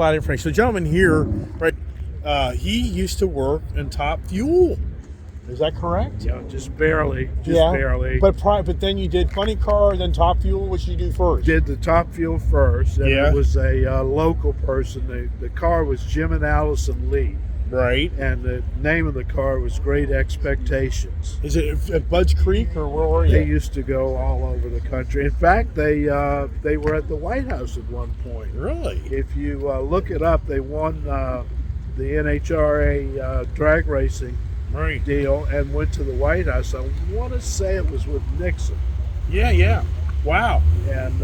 a lot of information. So the gentleman here, right, he used to work in Top Fuel. Is that correct? Yeah, just barely. Barely. But then you did Funny Car, then Top Fuel. What did you do first? Did the Top Fuel first, and Yeah. it was a local person. The car was Jim and Allison Lee, Right. and the name of the car was Great Expectations. Is it at Budds Creek or where were you? They used to go all over the country. In fact, they were at the White House at one point. Really? If you look it up, they won the NHRA drag racing Right. deal and went to the White House. I want to say it was with Nixon, Yeah. Wow. and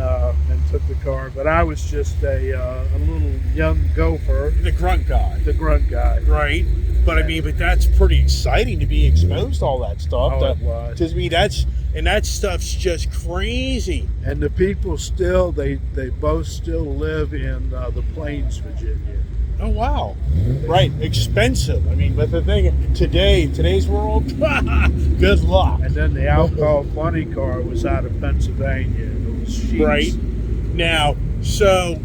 took the car. But I was just a little young gopher, The grunt guy. the grunt guy. Right. But I mean, but that's pretty exciting to be exposed to all that stuff. Oh, it was. To me, that stuff's just crazy. And the people still, they both still live in the Plains, Virginia. Oh wow. Right. Expensive. I mean, but the thing today's world, good luck. And then the alcohol funny car was out of Pennsylvania. It was Sheets. Right. Now, so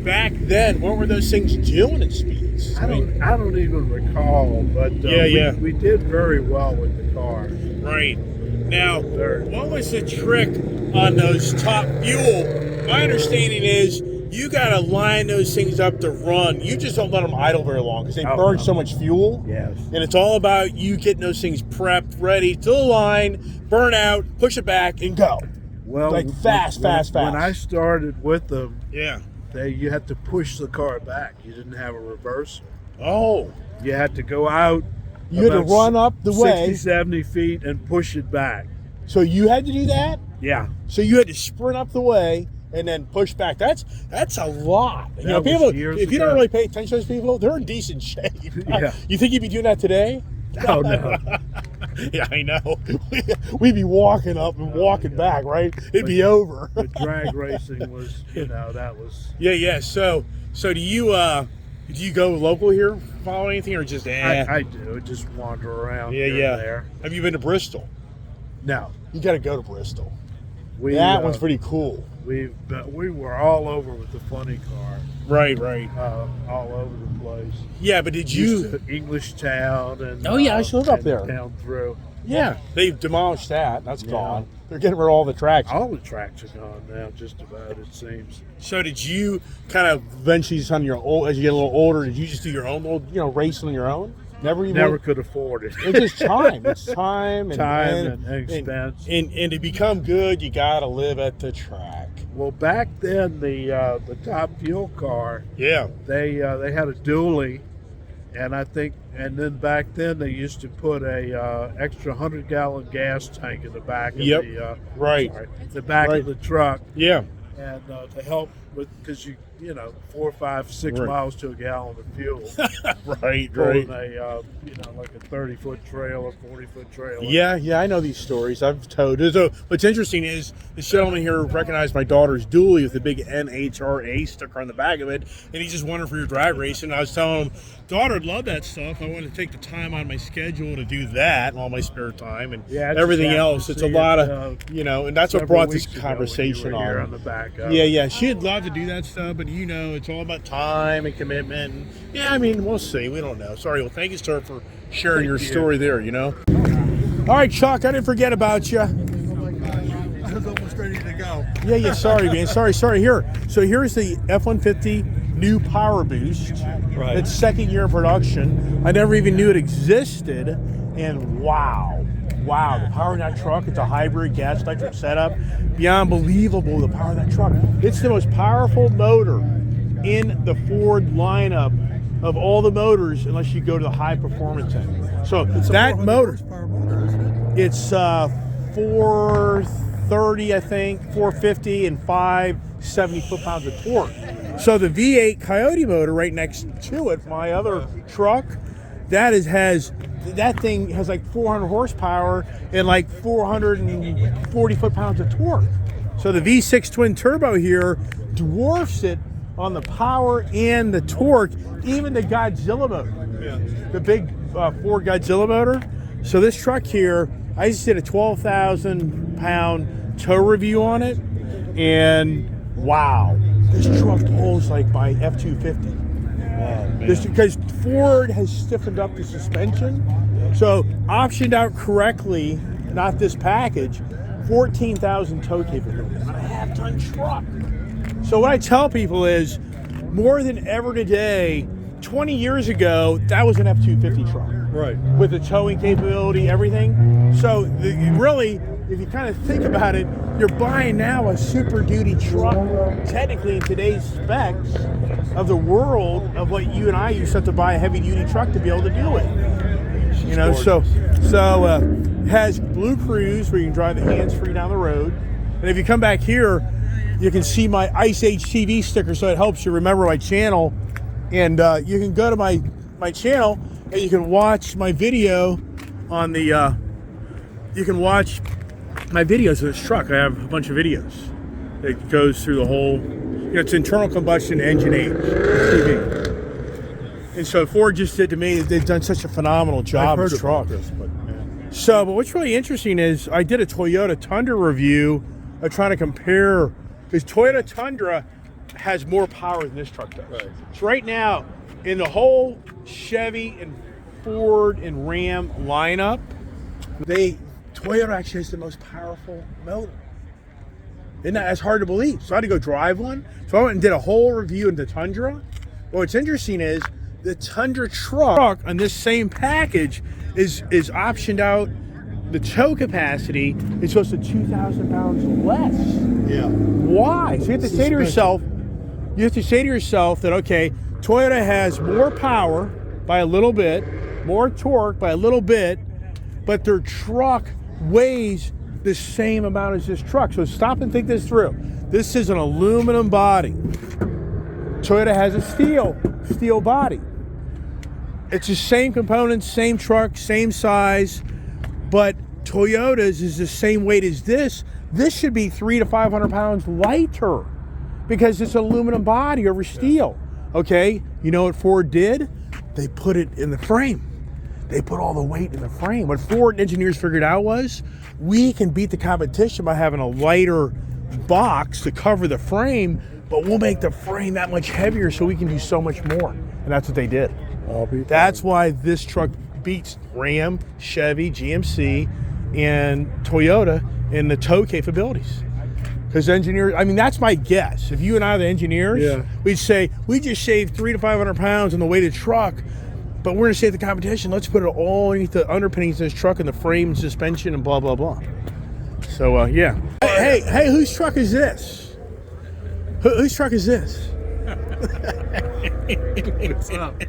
back then, what were those things doing at speeds? I don't even recall, but we did very well with the car. Right. Now, what was the trick on those Top Fuel? My understanding is you got to line those things up to run. You just don't let them idle very long because they burn so much fuel. Yes. And it's all about you getting those things prepped, ready to the line, burn out, push it back, and go. Well, Like fast. When I started with them, Yeah. you had to push the car back. You didn't have a reverser. Oh. You had to go out. You had to about run up the 60, way. 70 feet and push it back. So you had to do that? Yeah. So you had to sprint up the way and then push back. That's a lot. You know, That was people, years if you ago. don't really pay attention to those people, they're in decent shape. Yeah. You think you'd be doing that today? Oh, no. Yeah, I know. We'd be walking up and walking back, right? It'd be over. The drag racing was, that was. Yeah. So do you go local here, follow anything, or just I do. Just wander around here and there. Have you been to Bristol? No. You got to go to Bristol. We, That one's pretty cool. We were all over with the funny car. Right. All over the place. Yeah, but did Used you? to English Town and Oh, yeah, I used to live up and there. Down through. Yeah, they've demolished that. That's Yeah. gone. They're getting rid of all the tracks. All the tracks are gone now, just about, it seems. So did you kind of eventually, as you get a little older, did you just do your own little racing on your own? Never could afford it. It's just time. It's time and and expense. And to become good, you got to live at the track. Well, back then the Top Fuel car, Yeah. they had a dually, and then back then they used to put a extra 100-gallon gas tank in the back of Yep. Right. the back Right. of the truck, Yeah. and to help with, because 4, 5, 6 Right. miles to a gallon of fuel. Right. Pulling a like a 30-foot trailer, 40-foot trailer. Yeah, I know these stories. I've told. So what's interesting is this gentleman here recognized my daughter's dually with the big NHRA sticker on the back of it, and he just wanted for your drag racing. I was telling him, daughter, I'd love that stuff. I want to take the time on my schedule to do that in all my spare time and Yeah, I just everything happened else. to It's a see lot it, of, and that's what several brought this weeks ago when conversation you were here on. on the back of. Yeah, she'd love to do that stuff, but it's all about time and commitment. And, yeah, I mean, we'll see. We don't know. Sorry. Well, thank you, sir, for sharing your story there, All right, Chuck, I didn't forget about you. I was almost ready to go. Yeah, sorry, man. Sorry. Here. So here's the F-150 new Power Boost. Right. It's second year in production. I never even knew it existed. And wow, the power of that truck, it's a hybrid gas electric setup. Beyond believable, the power of that truck. It's the most powerful motor in the Ford lineup of all the motors, unless you go to the high performance end. So It's a that 400 motor, horsepower motor, isn't it? it's 430, I think, 450, and 570 foot-pounds of torque. So the V8 Coyote motor right next to it, my other truck, that thing has like 400 horsepower and like 440 foot-pounds of torque. So the V6 twin turbo here dwarfs it on the power and the torque, even the Godzilla motor, the big Ford Godzilla motor. So this truck here, I just did a 12,000 pound tow review on it, and wow, this truck holds like my F-250. Because Ford has stiffened up the suspension. So optioned out correctly, not this package, 14,000 tow capability on a half-ton truck. So what I tell people is, more than ever today, 20 years ago, that was an F-250 truck. Right. With the towing capability, everything. So really, if you kind of think about it, you're buying now a Super Duty truck, technically in today's specs of the world of what you and I used to have to buy a heavy duty truck to be able to do it. You know, so has Blue Cruise where you can drive the hands free down the road. And if you come back here, you can see my Ice Age TV sticker, so it helps you remember my channel. And you can go to my channel and you can watch my video on the. You can watch my videos of this truck. I have a bunch of videos. It goes through the whole. You know, it's internal combustion engine age TV. And so Ford just did to me. They've done such a phenomenal job with this truck. But what's really interesting is I did a Toyota Tundra review of trying to compare, because Toyota Tundra has more power than this truck does. Right. So right now, in the whole Chevy and Ford and Ram lineup, Toyota actually has the most powerful motor. Isn't that as hard to believe? So I had to go drive one. So I went and did a whole review in the Tundra. Well, what's interesting is the Tundra truck on this same package is optioned out. The tow capacity is supposed to 2,000 pounds less. Yeah. Why? So you have to say to yourself, that, okay, Toyota has more power by a little bit, more torque by a little bit, but their truck weighs the same amount as this truck. So stop and think this through. This is an aluminum body. Toyota has a steel body. It's the same components, same truck, same size, but Toyota's is the same weight as this. This should be 300 to 500 pounds lighter because it's aluminum body over steel. Okay, you know what Ford did? They put it in the frame. They put all the weight in the frame. What Ford engineers figured out was, we can beat the competition by having a lighter box to cover the frame, but we'll make the frame that much heavier so we can do so much more. And that's what they did. That's why this truck beats Ram, Chevy, GMC, and Toyota in the tow capabilities. Because engineers, I mean, that's my guess. If you and I are the engineers, we'd say, we just saved 300 to 500 pounds on the weight of the truck, but we're going to save the competition. Let's put it all underneath the underpinnings of this truck and the frame and suspension and blah, blah, blah. So, yeah. Hey, whose truck is this? Whose truck is this? What's up?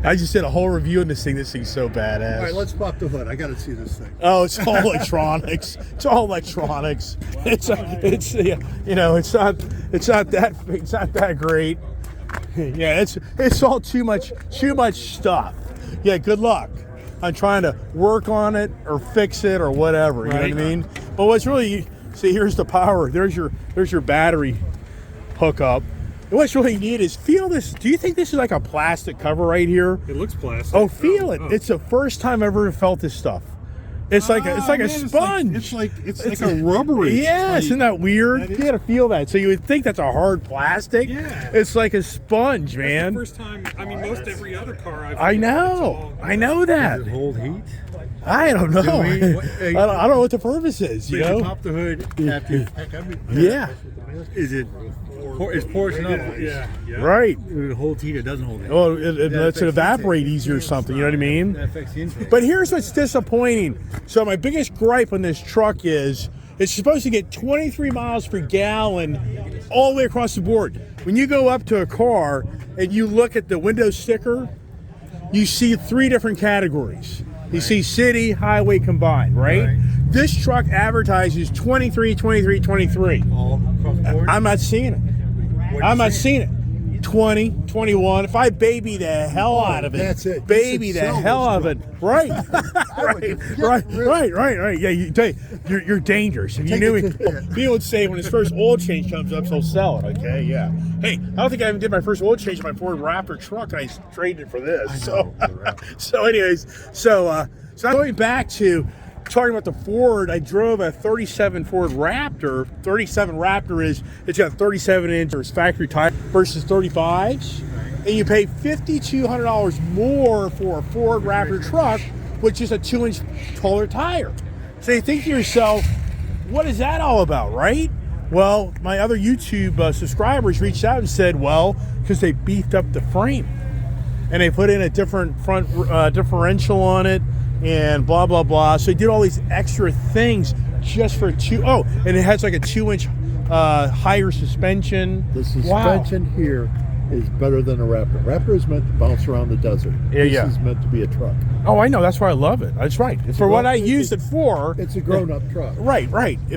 I just did a whole review on this thing. This thing's so badass. All right, let's pop the hood. I got to see this thing. Oh, it's all electronics. It's all electronics. It's you know, it's not that great. Yeah, it's all too much stuff. Yeah, good luck on trying to work on it or fix it or whatever. You know what I mean? But what's really, see, here's the power. There's your battery hookup. And what's really neat is, feel this. Do you think this is like a plastic cover right here? It looks plastic. Oh, feel it. It's the first time I've ever felt this stuff. It's like a sponge. It's like a rubbery. Yeah, isn't that weird? You gotta feel that. So you would think that's a hard plastic. Yeah. It's like a sponge, man. The first time, I mean, most every other car I've I know that. Does it hold heat? I don't know. Do we- I don't know what the purpose is. You When you know? pop the hood after you pack everything. Yeah. Is it? Is portion up? Yeah. Right. It holds heat. It doesn't hold heat. Oh, it lets it affects evaporate intake. easier or something. You know what I mean? That affects the intake. But here's what's disappointing. So my biggest gripe on this truck is, it's supposed to get 23 miles per gallon all the way across the board. When you go up to a car and you look at the window sticker, you see 3 different categories. You see city, highway combined, right? This truck advertises 23, 23, 23. All across the board. I'm not seeing it. I'm not seeing it. 20, 21. If I baby the hell out of it, that's it. You baby should the sell hell out of this it. Right. right. Yeah, you're dangerous. If you knew it, people would say when his first oil change comes up, he'll sell it. Okay, yeah. Hey, I don't think I even did my first oil change in my Ford Raptor truck. I traded it for this. So anyways, so I'm going back to, talking about the Ford, I drove a 37 Ford Raptor. 37 Raptor it's got 37-inch factory tire versus 35s. And you pay $5,200 more for a Ford Raptor truck, which is a 2-inch taller tire. So you think to yourself, what is that all about, right? Well, my other YouTube subscribers reached out and said, well, because they beefed up the frame. And they put in a different front differential on it and blah, blah, blah. So they did all these extra things just for and it has like a 2-inch higher suspension. The suspension here is better than a Raptor. Raptor is meant to bounce around the desert. This is meant to be a truck. Oh, I know. That's why I love it. That's right. For what I used it for. It's a grown-up truck. Right.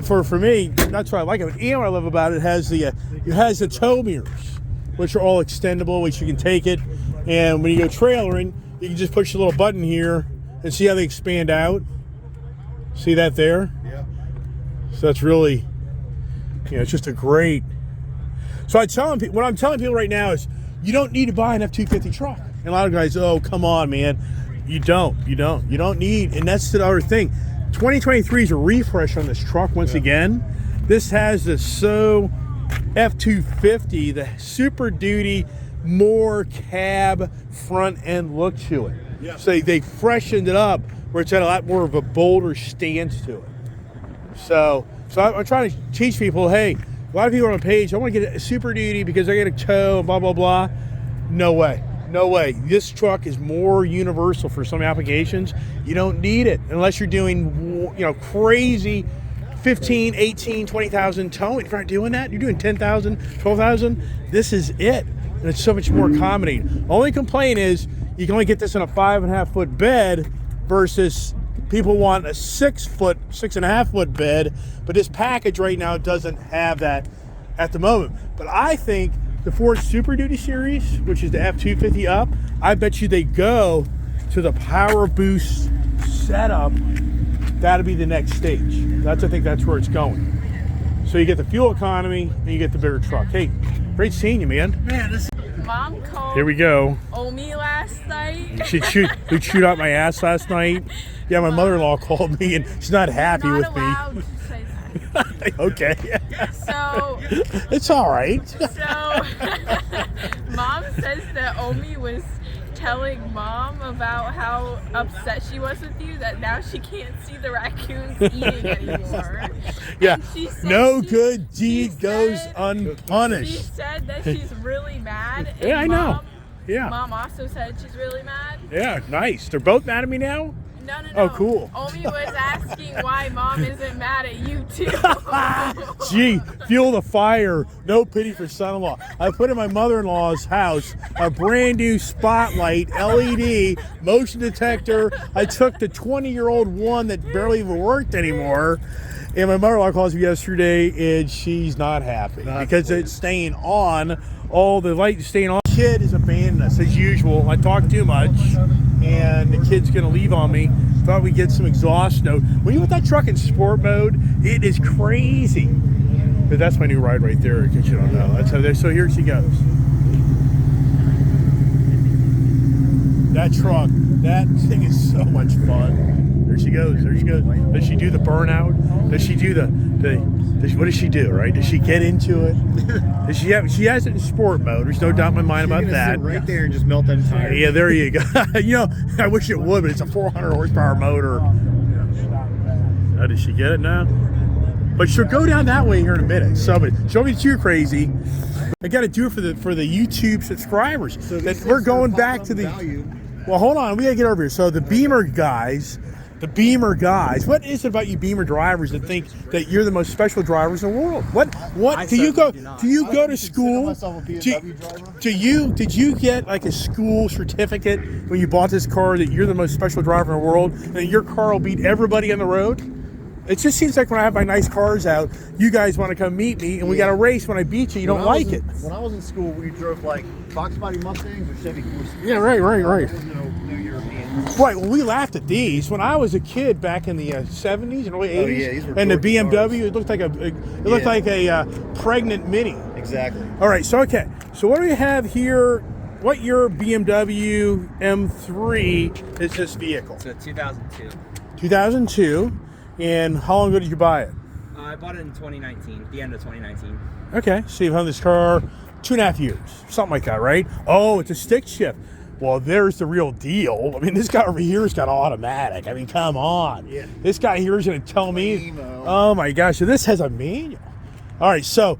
For me, that's why I like it. And what I love about it has the tow mirrors, which are all extendable, which you can take it. And when you go trailering, you can just push the little button here and see how they expand out. See that there? Yeah. So that's really, it's just a great. So what I'm telling people right now is, you don't need to buy an F-250 truck. And a lot of guys, oh, come on, man. You don't need, and that's the other thing. 2023 is a refresh on this truck once again. This has the F-250, the Super Duty, more cab front end look to it. Yeah. So they freshened it up where it's got a lot more of a bolder stance to it. So I'm trying to teach people, hey, a lot of people are on the page, I want to get a Super Duty because I get a tow and blah, blah, blah. No way. This truck is more universal for some applications. You don't need it unless you're doing, crazy 15, 18, 20,000 towing. If you're not doing that, you're doing 10,000, 12,000. This is it. And it's so much more accommodating. Only complaint is you can only get this in a 5.5-foot bed versus people want a 6.5-foot bed, but this package right now doesn't have that at the moment. But I think the Ford Super Duty series, which is the F-250 up, I bet you they go to the Power Boost setup. That'll be the next stage. I think that's where it's going. So you get the fuel economy and you get the bigger truck. Hey, great seeing you, man. Mom called. Here we go. Omi last night. She chewed out my ass last night. Yeah, my mother-in-law called me and she's not happy Not with allowed me. to say that. Okay. So It's all right. So Mom says that Omi was telling Mom about how upset she was with you, that now she can't see the raccoons eating anymore. Yeah. And she said No good deed goes She unpunished. said that she's really mad. And Yeah, I know. Mom, Yeah. Mom also said she's really mad. Yeah, nice. They're both mad at me now? No. Oh, cool. Omi was asking why Mom isn't mad at you too. Gee, fuel the fire. No pity for son-in-law. I put in my mother-in-law's house a brand new spotlight, LED, motion detector. I took the 20-year-old one that barely even worked anymore. And my mother-in-law calls me yesterday and she's not happy because it's staying on. All the light is staying on. Kid is abandoning us as usual. I talk too much and the kid's gonna leave on me. Thought we'd get some exhaust note. When you put that truck in sport mode, it is crazy. But that's my new ride right there, in case you don't know. That's how so here she goes. That truck, that thing is so much fun. There she goes. Does she do the burnout? Does she do what does she do, right? Does she get into it? She has it in sport mode. There's no doubt in my mind about that. Sit right there and just melt them tires. Yeah, there you go. I wish it would, but it's a 400 horsepower motor. Oh, did she get it now? But she'll go down that way here in a minute. So, but she'll be too crazy. I got to do it for the YouTube subscribers. So that we're going back to the. value. Well, hold on. We got to get over here. So the Beamer guys. What is it about you Beamer drivers that think that you're the most special drivers in the world? What do you go to school? Did you get like a school certificate when you bought this car that you're the most special driver in the world and your car will beat everybody on the road? It just seems like when I have my nice cars out, you guys want to come meet me and we got a race. When I beat you, you don't like it. When I was in school, we drove like Fox Body Mustangs or Chevy Corsairs. Yeah, right. No European. Right, well, we laughed at these. When I was a kid back in the 70s and early 80s, yeah, these were and the gorgeous BMW, cars. it looked like a pregnant Mini. Exactly. All right, so so what do we have here? What year BMW M3 is this vehicle? It's a 2002. 2002. And how long ago did you buy it? I bought it in 2019, the end of 2019. Okay, so you've owned this car 2.5 years, something like that, right? Oh, it's a stick shift. Well, there's the real deal. I mean, this guy over here has got automatic. I mean, come on. Yeah. This guy here is going to tell me. Emo. Oh my gosh! So this has a manual. All right. So,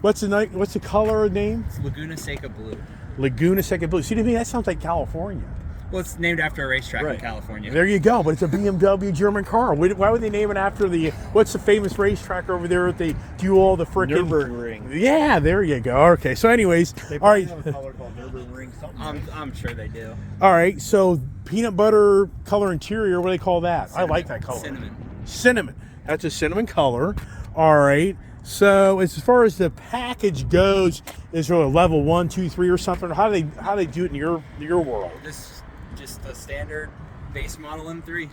what's the color name? It's Laguna Seca Blue. Laguna Seca Blue. See, to me, that sounds like California. Well, it's named after a racetrack Right. in California. There you go. But it's a BMW German car. Why would they name it after what's the famous racetrack over there that they do all the frickin' Nürburgring. Yeah, there you go. Okay. So, anyways, They all probably right. have a color called Nürburgring, something. I'm sure they do. All right, so peanut butter color interior, what do they call that? I like that color. Cinnamon. Cinnamon. That's a cinnamon color. All right. So as far as the package goes, is there a level 1, 2, 3 or something? How do they do it in your world? This just a standard base model M3.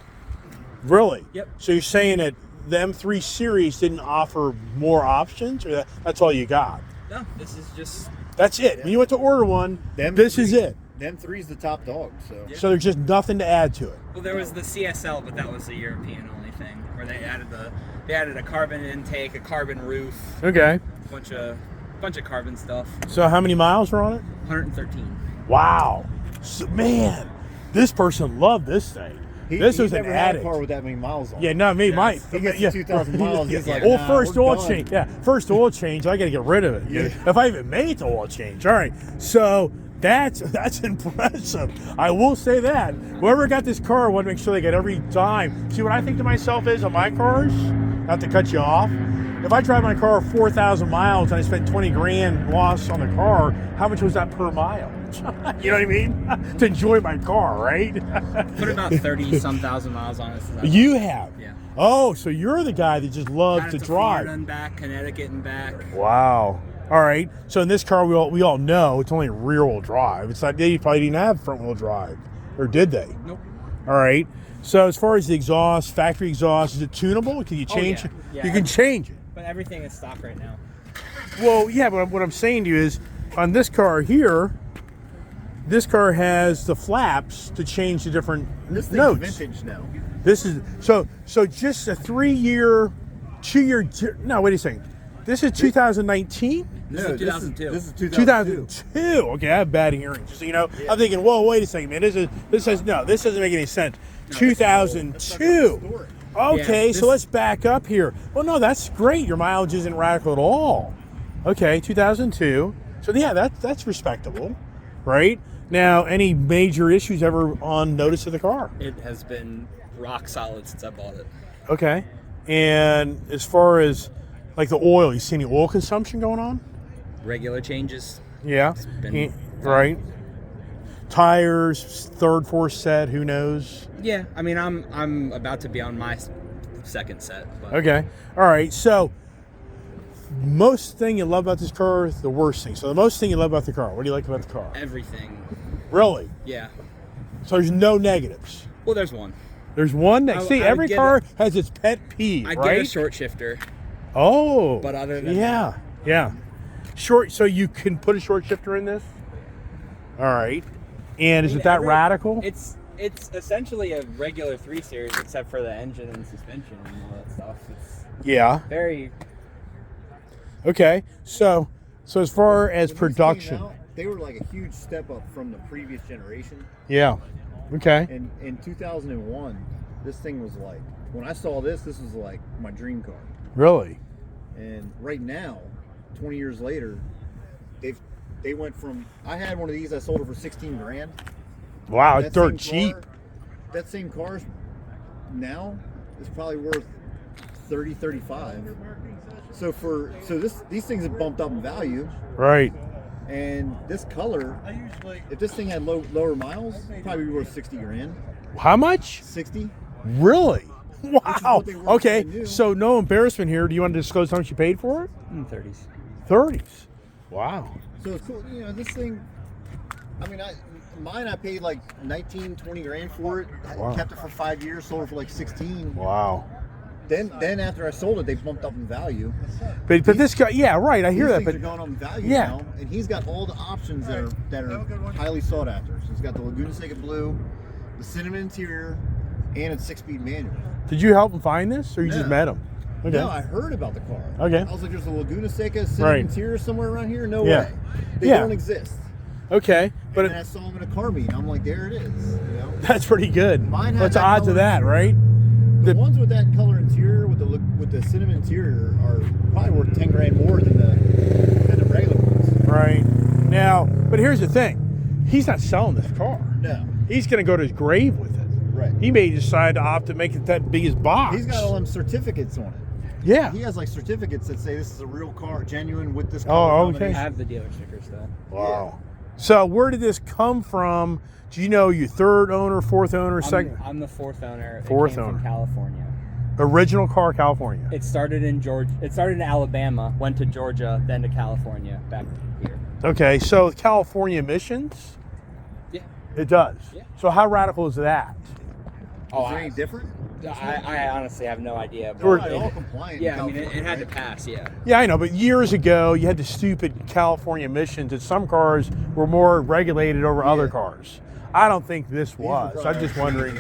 Really? Yep. So you're saying that the M3 series didn't offer more options, or that's all you got? No, this is just That's it. When you went to order one, Them this is three- it. Them three's the top dog. So So there's just nothing to add to it. well. There was the CSL, but that was a European only thing, where they added a carbon intake, a carbon roof, Okay. bunch of carbon stuff. So how many miles are on it? 113. Wow. So, man, this person loved this thing. This was an never had a addict. car with that many miles on. Yeah, no, me, my. He gets to 2,000 miles, he's like, well, nah, first we're oil done. change. Yeah, first oil change. I got to get rid of it. Yeah. If I even made the oil change. All right. So that's impressive. I will say that. Whoever got this car, I want to make sure they get every dime. See, what I think to myself is on my cars, not to cut you off, if I drive my car 4,000 miles and I spent 20 grand loss on the car, how much was that per mile? You know what I mean? To enjoy my car, right? Put about 30-some thousand miles on it. So that's- You have. Yeah. Oh, so you're the guy that just loves Got to it Florida drive. and back, Connecticut and back. Wow. All right. So in this car, we all know it's only rear-wheel drive. It's not. They probably didn't have front-wheel drive, or did they? Nope. All right. So as far as the exhaust, factory exhaust, is it tunable? Can you change it? Yeah. You can change it. But everything is stock right now. Well, yeah. But what I'm saying to you is, on this car here, this car has the flaps to change the different This thing's notes. vintage now. This is so just a 3-year, 2-year. No, wait a second. This is 2019. This is 2002. This is 2002. 2002. Okay, I have bad hearing. Just so you know, I'm thinking, whoa, wait a second, man. This doesn't make any sense. 2002. Okay, Yeah, so this- let's back up here. Well, no, that's great. Your mileage isn't radical at all. Okay, 2002. So yeah, that's respectable, right? Now, any major issues ever on notice of the car? It has been rock solid since I bought it. Okay, and as far as like the oil, you see any oil consumption going on? Regular changes. Yeah, been right. Tires, third, fourth set. Who knows? Yeah, I mean, I'm about to be on my second set. But Okay, all right. So, most thing you love about this car, the worst thing. So, the most thing you love about the car. What do you like about the car? everything. Really? Yeah. So there's no negatives. Well, there's one. There's one. I See, would every get car has its pet peeve, I right? get a short shifter. Oh. But other than yeah, yeah. Short. So you can put a short shifter in this. All right. And is it that radical? It's essentially a regular 3 Series except for the engine and suspension and all that stuff. It's Yeah. very Okay. So as far as When these came production, out, they were like a huge step up from the previous generation. yeah. Okay. And in 2001, this thing was like, when I saw this was like my dream car. Really? And right now, 20 years later, they went from, I had one of these, I sold it for 16 grand. Wow, That dirt same cheap. car- that same car now is probably worth 30, 35. So these things have bumped up in value. Right. And this color, if this thing had lower miles, it'd probably be worth 60 grand. How much? 60. Really? Wow. what they were Okay. brand new. So no embarrassment here. Do you want to disclose how much you paid for it? 30s. 30s. Wow. So it's cool. You know, this thing, I mean, mine I paid like 19, 20 grand for it. Wow. Kept it for 5 years, sold it for like 16. Wow. Then after I sold it, they bumped up in value. But this guy, yeah, right. I hear These that, things but are going up in value yeah. now, and he's got all the options that are highly sought after. So he's got the Laguna Seca Blue, the cinnamon interior, and it's 6-speed manual. Did you help him find this, or you just No. met him? Okay. No, I heard about the car. Okay. I was like, there's a Laguna Seca Civic Right. Interior somewhere around here? No Yeah. way. They Yeah. don't exist. Okay, but And then I saw them in a car meet. I'm like, there it is. You know? that's pretty good. Mine had What's that odds of color. that, right? The The- ones with that color interior, with the cinnamon interior, are probably worth 10 grand more than the regular ones. Right. Now, but here's the thing. He's not selling this car. No. He's going to go to his grave with it. Right. He may decide to opt to make it that big as box. He's got all them certificates on it. Yeah. He has like certificates that say this is a real car, genuine with this Oh, color okay. I combination. have the dealer sticker still. Wow. So where did this come from? Do you know your third owner, fourth owner, second? I'm the fourth owner. Fourth it came owner. from California. Original car, California. It started in Georgia. It started in Alabama, went to Georgia, then to California, back here. Okay, so California emissions? Yeah. It does. Yeah. So how radical is that? Is it any different? I honestly have no idea. but Or- They're all it- compliant. in yeah, I mean, it California, had to right? pass, yeah. Yeah, I know, but years ago you had the stupid California emissions, and some cars were more regulated over other cars. I don't think this were was. I'm probably just already wondering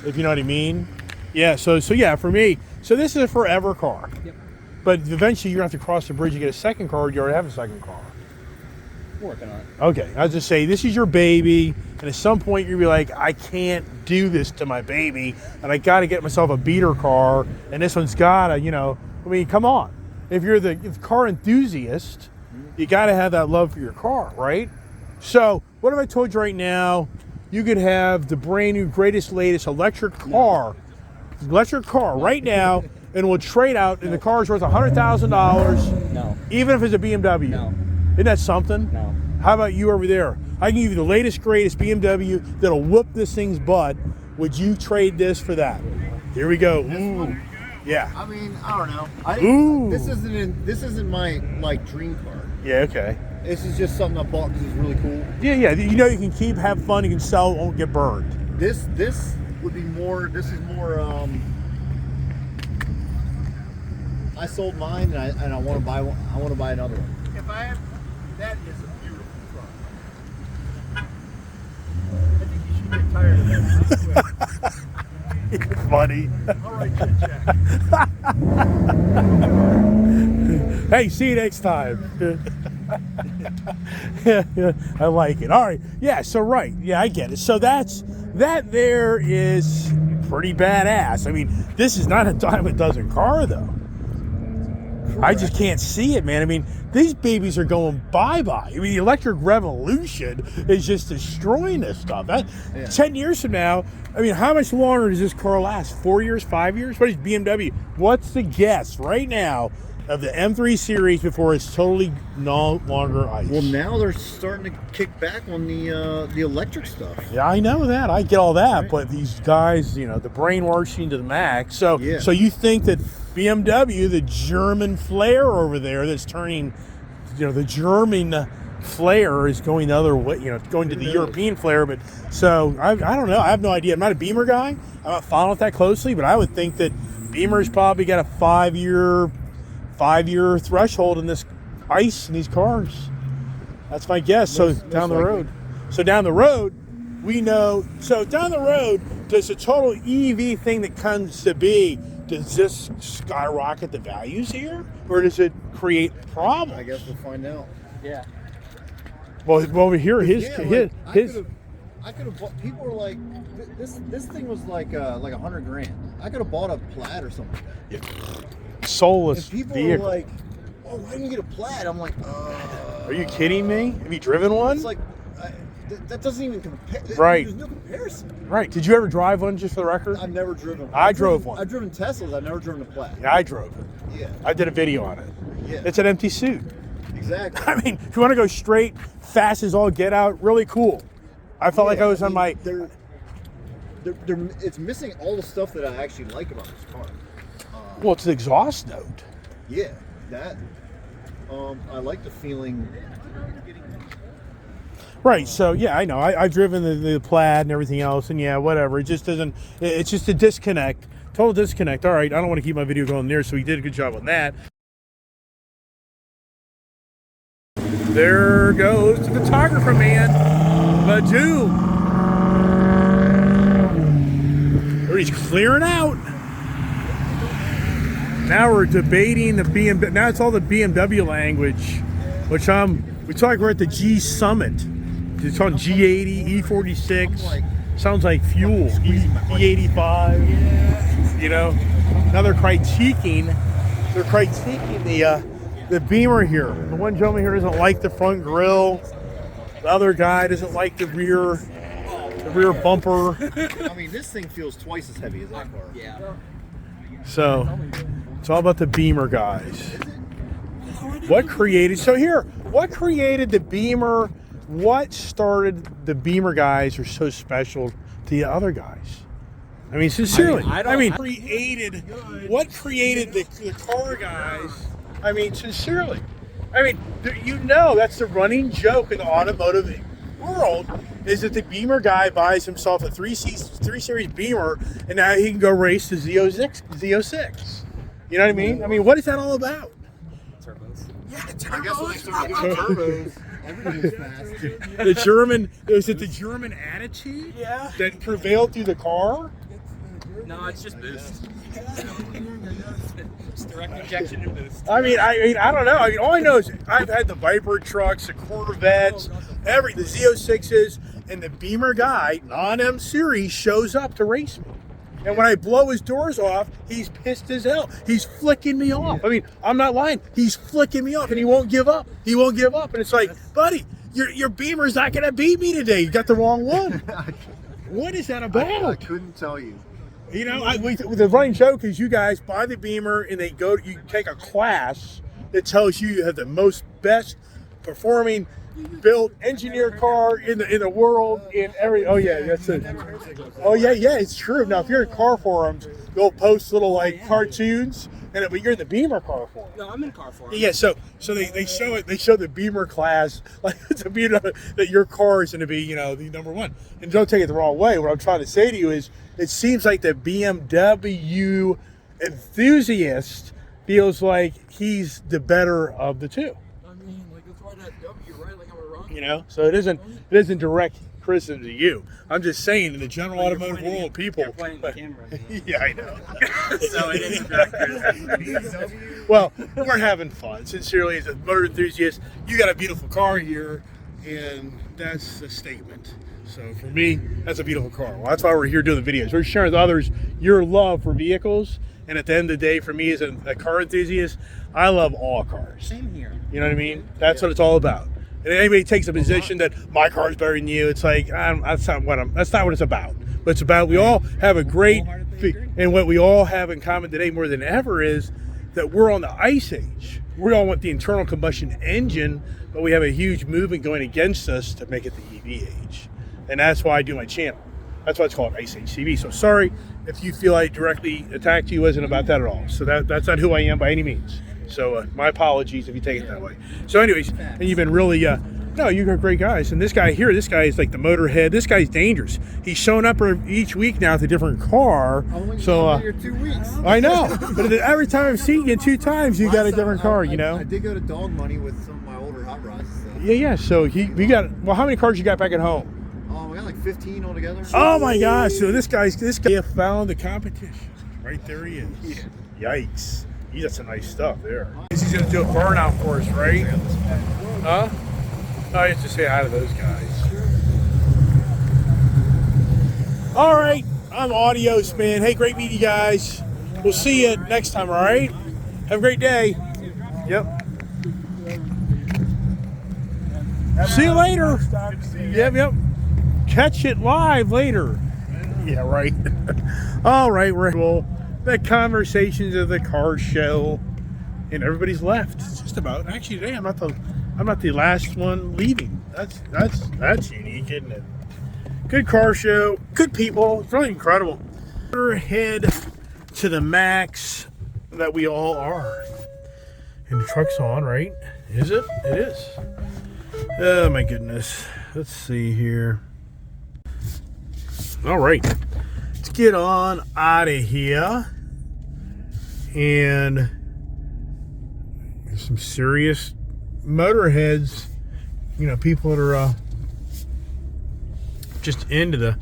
if you know what I mean. Yeah, so yeah, for me, so this is a forever car. Yep. But eventually you're gonna have to cross the bridge and get a second car, or you already have a second car. Working on it. Okay, I was just saying, this is your baby, and at some point you'll be like, I can't do this to my baby, and I got to get myself a beater car, and this one's got to, I mean, come on. If you're the car enthusiast, you got to have that love for your car, right? So, what if I told you right now, you could have the brand new, greatest, latest electric car right now, and we'll trade out, and the car's worth $100,000, No. even if it's a BMW. No. Isn't that something? No. How about you over there? I can give you the latest, greatest BMW that'll whoop this thing's butt. Would you trade this for that? Here we go. Ooh. Yeah. I mean, I don't know. Ooh. This isn't my like dream car. Yeah, okay. This is just something I bought because it's really cool. Yeah, yeah. You know you can keep, have fun, you can sell, it won't get burned. This would be more. This is more. I sold mine and I want to buy one. I want to buy another one. If I have, that is a beautiful truck. I think you should get tired of that real quick. Funny. All right, Jack. Hey, see you next time. Yeah, I like it. All right. Yeah, so right. Yeah, I get it. So that there is pretty badass. I mean, this is not a dime a dozen car though. I just can't see it, man. I mean, these babies are going bye-bye. I mean, the electric revolution is just destroying this stuff. 10 years from now, I mean, how much longer does this car last? 4 years, 5 years? What is BMW? What's the guess right now of the M3 series before it's totally no longer ice? Well, now they're starting to kick back on the electric stuff. Yeah, I know that. I get all that, Right. but these guys, the brainwashing to the max. So, Yeah. so you think that BMW, the German flair over there, that's turning, the German flair is going the other way, going to the European flair. But so I don't know. I have no idea. I'm not a Beamer guy. I'm not following it that closely, but I would think that Beamer's probably got a five-year threshold in this ice in these cars. That's my guess. So Most down the likely. road. So down the road, we know. So down the road, does the total EV thing that comes to be, does this skyrocket the values here, or does it create problems? I guess we'll find out. Yeah. Well, here his Yeah, his. I could have bought. People were like, this thing was like $100 grand. I could have bought a Plaid or something like that. Soulless And people vehicle. were like, "Oh, why didn't you get a Plaid?" I'm like, Are you kidding me? Have you driven one? It's like that doesn't even compare. Right. There's no comparison. Right. Did you ever drive one, just for the record? I've never driven. I drove one. I've driven Teslas. I've never driven a Plaid. Yeah, I drove it. Yeah. I did a video on it. Yeah. It's an empty suit. Exactly. I mean, if you want to go straight, fast as all get out, really cool. I felt like I was on my. They're, it's missing all the stuff that I actually like about this car. Well, it's the exhaust note. Yeah, that. I like the feeling. Right. So yeah, I know. I've driven the Plaid and everything else, and yeah, whatever. It just doesn't. It's just a disconnect. Total disconnect. All right. I don't want to keep my video going there, so he did a good job on that. There goes the photographer man, Badoom. There Everybody's clearing out. Now we're debating the BMW. Now it's all the BMW language, which we talk we're at the G Summit. It's on G80, E46. Sounds like fuel. E85. You know. Now they're critiquing the Beamer here. The one gentleman here doesn't like the front grille. The other guy doesn't like the rear bumper. I mean, this thing feels twice as heavy as that car. Yeah. So it's all about the Beamer guys. What created the Beamer? What started the Beamer guys are so special to the other guys? I mean, sincerely. What created the car guys? I mean, sincerely. I mean, that's the running joke in the automotive world is that the Beamer guy buys himself a 3 Series Beamer and now he can go race the Z06. You know what I mean? I mean, what is that all about? Turbos. Yeah, I guess when they started doing turbos, everything was fast. Is it the German attitude that prevailed through the car? No, it's just boost. It's direct injection and boost. I mean, I don't know. I mean, all I know is I've had the Viper trucks, the Corvettes, the Z06s, and the Beamer guy, non-M Series, shows up to race me. And when I blow his doors off, he's pissed as hell. He's flicking me off. I mean, I'm not lying. He's flicking me off, and he won't give up. He won't give up. And it's like, buddy, your Beamer's not going to beat me today. You got the wrong one. What is that about? I couldn't tell you. You know, the running joke is you guys buy the Beamer and you take a class that tells you have the best performing built engineered car in the world in every. Oh yeah, that's it. Oh yeah, it's true. Now if you're in car forums, they'll post little cartoons, but you're in the Beamer car forum. No, I'm in car form. Yeah, so they show it. They show the Beamer class to be that your car is going to be the number one. And don't take it the wrong way. What I'm trying to say to you is, it seems like the BMW enthusiast feels like he's the better of the two. I mean, like, that's why that W, right? Like, I'm wrong. So it isn't direct criticism to you. I'm just saying in the general automotive world, people. You're pointing the camera. Yeah, I know. So it isn't direct criticism. Well, we're having fun. Sincerely, as a motor enthusiast, you got a beautiful car here, and that's a statement. So for me, that's a beautiful car. Well, that's why we're here doing the videos. We're sharing with others your love for vehicles. And at the end of the day, for me as a car enthusiast, I love all cars. Same here. You know what I mean? That's what it's all about. And anybody takes a position that my car's better than you, it's like that's not what it's about. But it's about we all have a great, and what we all have in common today more than ever is that we're on the ice age. We all want the internal combustion engine, but we have a huge movement going against us to make it the EV age. And that's why I do my channel. That's why it's called Ice Age TV. So sorry if you feel I directly attacked you. It wasn't about that at all. So that's not who I am by any means. So my apologies if you take it that way. So anyways, and you've been really, no, you got great guys. And this guy here, this guy is like the motorhead. This guy's dangerous. He's showing up each week now with a different car. So Here 2 weeks. I know. But every time I've seen you 2 times, you got a different car, I did go to Dog Money with some of my older hot rods. So. Yeah. So we got, well, how many cars you got back at home? We got like 15 altogether. Oh my gosh! So this guy found the competition. Right there he is. Yikes! He got some nice stuff there. He's gonna do a burnout for us, right? Huh? I have to say hi to those guys. All right, I'm Audios, man. Hey, great meeting you guys. We'll see you next time. All right. Have a great day. Yep. See you later. Yep. Catch it live later. Yeah, right. All right, well, the conversations of the car show, and everybody's left. It's just about. Actually, today I'm not the last one leaving. That's unique, isn't it? Good car show, good people. It's really incredible. We're head to the max that we all are, and the truck's on, right? Is it? It is. Oh my goodness. Let's see here. All right, let's get on out of here. And there's some serious motorheads, people that are just into the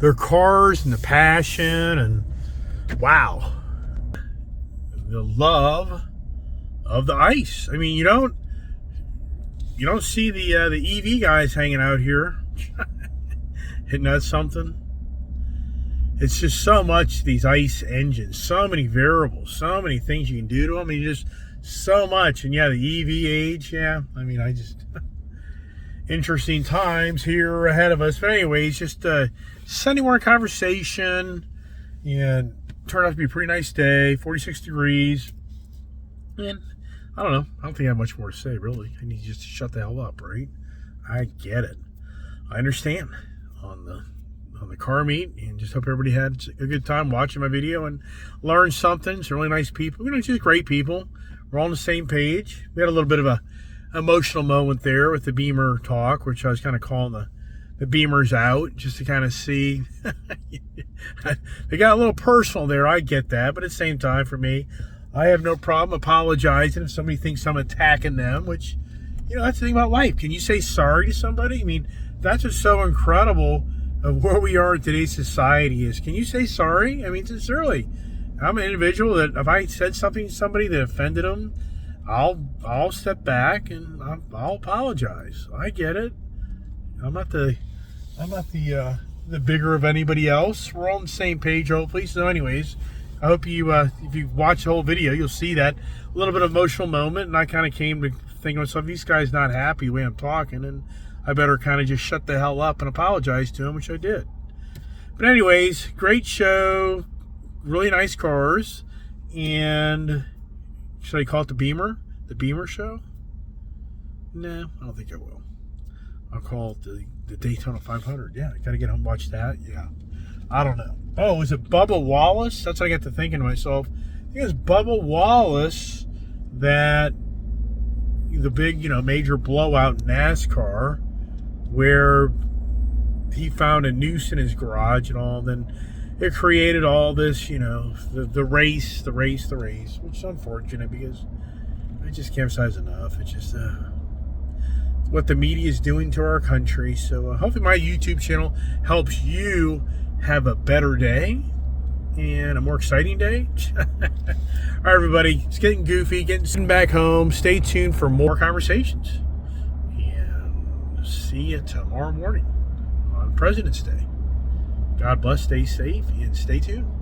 their cars and the passion and wow, the love of the ice. I mean, you don't see the EV guys hanging out here. Isn't that something? It's just so much, these ice engines, so many variables, so many things you can do to them. I mean, just so much. And yeah, the EV age, yeah. I mean, interesting times here ahead of us. But anyways, just a Sunday morning conversation, and turned out to be a pretty nice day, 46 degrees. And I don't know. I don't think I have much more to say, really. I need just to shut the hell up, right? I get it. I understand on the car meet, and just hope everybody had a good time watching my video and learned something. Some really nice people. Just great people. We're all on the same page. We had a little bit of a emotional moment there with the Beamer talk, which I was kind of calling the Beamers out, just to kind of see. They got a little personal there. I get that, but at the same time, for me, I have no problem apologizing if somebody thinks I'm attacking them, which, that's the thing about life. Can you say sorry to somebody? I mean, that's what's so incredible of where we are in today's society is, can you say sorry? I mean, sincerely. I'm an individual that if I said something to somebody that offended them, I'll step back and I'll apologize. I get it. I'm not the bigger of anybody else. We're all on the same page, hopefully. So anyways, I hope you, if you watch the whole video, you'll see that a little bit of emotional moment. And I kind of came to think to myself, these guys not happy the way I'm talking, and I better kind of just shut the hell up and apologize to him, which I did. But anyways, great show, really nice cars, and should I call it the Beamer? The Beamer show? No, I don't think I will. I'll call it the Daytona 500. Yeah, I gotta get home and watch that. Yeah, I don't know. Oh, was it Bubba Wallace? That's what I got to thinking to myself. I think it was Bubba Wallace that the big, major blowout in NASCAR, where he found a noose in his garage and all. Then it created all this, the race, which is unfortunate because I just can't emphasize enough. It's just what the media is doing to our country. So hopefully my YouTube channel helps you have a better day and a more exciting day. All right, everybody, it's getting goofy, getting back home. Stay tuned for more conversations. See you tomorrow morning on President's Day. God bless, stay safe, and stay tuned.